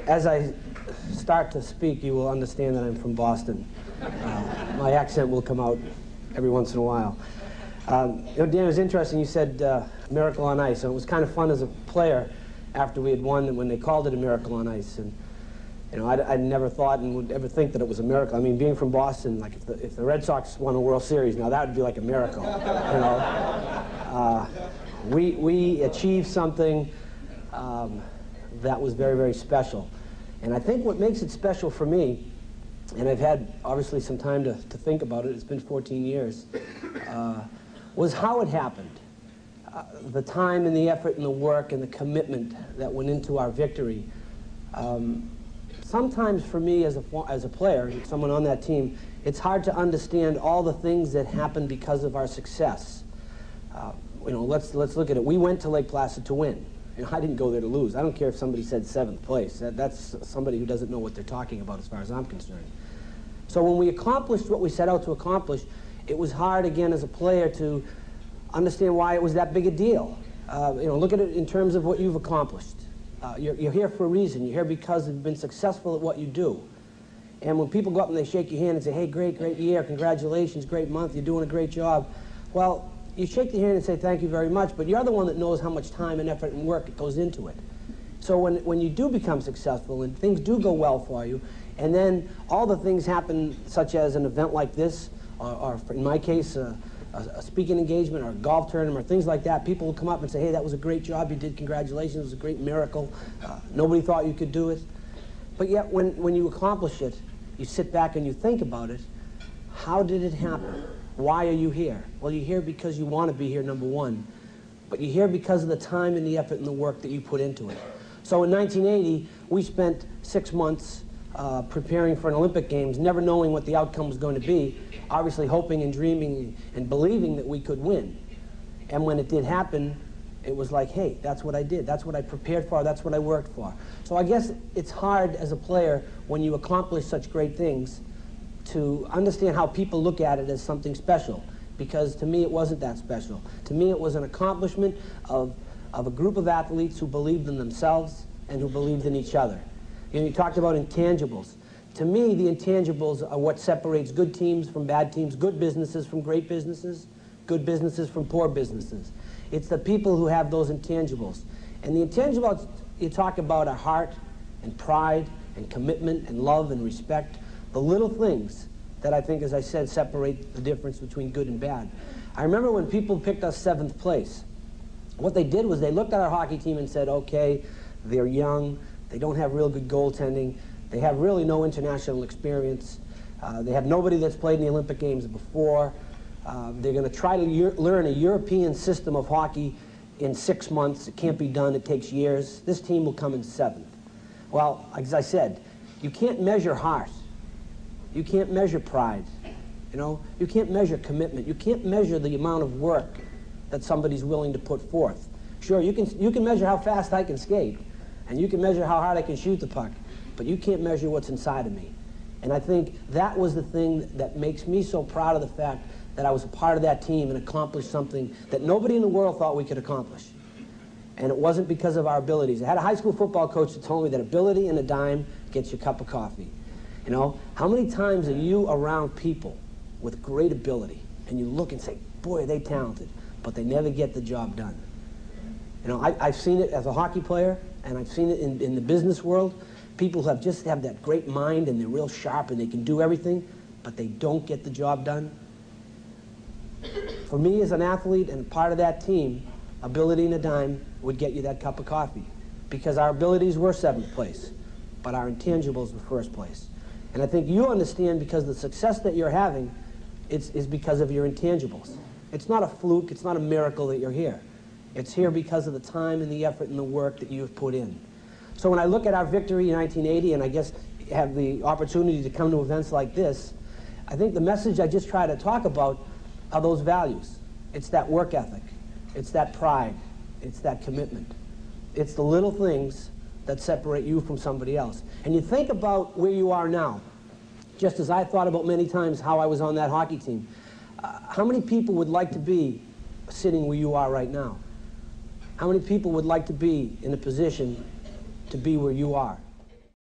As I start to speak, you will understand that I'm from Boston. My accent will come out every once in a while. Dan, it was interesting. You said Miracle on Ice, and it was kind of fun as a player after we had won when they called it a Miracle on Ice. And I never thought and would ever think that it was a miracle. I mean, being from Boston, like if the Red Sox won a World Series, now that would be like a miracle. We achieved something that was very, very special. And I think what makes it special for me, and I've had obviously some time to think about it, it's been 14 years, was how it happened. The time and the effort and the work and the commitment that went into our victory. Sometimes for me as a player, someone on that team, it's hard to understand all the things that happened because of our success. Let's look at it. We went to Lake Placid to win. I didn't go there to lose. I don't care if somebody said 7th place. That's somebody who doesn't know what they're talking about as far as I'm concerned. So when we accomplished what we set out to accomplish, it was hard again as a player to understand why it was that big a deal. Look at it in terms of what you've accomplished. You're here for a reason. You're here because you've been successful at what you do. And when people go up and they shake your hand and say, hey, great year, congratulations, great month, you're doing a great job, well, you shake the hand and say thank you very much, but you're the one that knows how much time and effort and work it goes into it. So when you do become successful and things do go well for you, and then all the things happen, such as an event like this, or in my case, a speaking engagement or a golf tournament or things like that, people will come up and say, hey, that was a great job you did, congratulations, it was a great miracle, nobody thought you could do it. But yet when you accomplish it, you sit back and you think about it, how did it happen? Why are you here? Well, you're here because you want to be here, number one, but you're here because of the time and the effort and the work that you put into it. So in 1980, we spent 6 months preparing for an Olympic Games, never knowing what the outcome was going to be, obviously hoping and dreaming and believing that we could win. And when it did happen, it was like, hey, that's what I did. That's what I prepared for. That's what I worked for. So I guess it's hard as a player when you accomplish such great things to understand how people look at it as something special, because to me it wasn't that special. To me it was an accomplishment of a group of athletes who believed in themselves and who believed in each other. You talked about intangibles. To me, the intangibles are what separates good teams from bad teams, good businesses from great businesses, good businesses from poor businesses. It's the people who have those intangibles. And the intangibles you talk about are heart and pride and commitment and love and respect. The little things that I think, as I said, separate the difference between good and bad. I remember when people picked us 7th place, what they did was they looked at our hockey team and said, okay, they're young, they don't have real good goaltending, they have really no international experience, they have nobody that's played in the Olympic Games before, they're going to try to learn a European system of hockey in 6 months. It can't be done, it takes years. This team will come in 7th. Well, as I said, you can't measure heart. You can't measure pride, you can't measure commitment. You can't measure the amount of work that somebody's willing to put forth. Sure, you can measure how fast I can skate, and you can measure how hard I can shoot the puck, but you can't measure what's inside of me. And I think that was the thing that makes me so proud of the fact that I was a part of that team and accomplished something that nobody in the world thought we could accomplish. And it wasn't because of our abilities. I had a high school football coach that told me that ability and a dime gets you a cup of coffee. How many times are you around people with great ability and you look and say, boy, are they talented, but they never get the job done? I've seen it as a hockey player, and I've seen it in the business world. People who just have that great mind and they're real sharp and they can do everything, but they don't get the job done. For me as an athlete and part of that team, ability and a dime would get you that cup of coffee, because our abilities were 7th place, but our intangibles were 1st place. And I think you understand, because the success that you're having is because of your intangibles. It's not a fluke, it's not a miracle that you're here. It's here because of the time and the effort and the work that you've put in. So when I look at our victory in 1980, and I guess have the opportunity to come to events like this, I think the message I just try to talk about are those values. It's that work ethic. It's that pride. It's that commitment. It's the little things that separate you from somebody else. And you think about where you are now, just as I thought about many times how I was on that hockey team. How many people would like to be sitting where you are right now? How many people would like to be in a position to be where you are?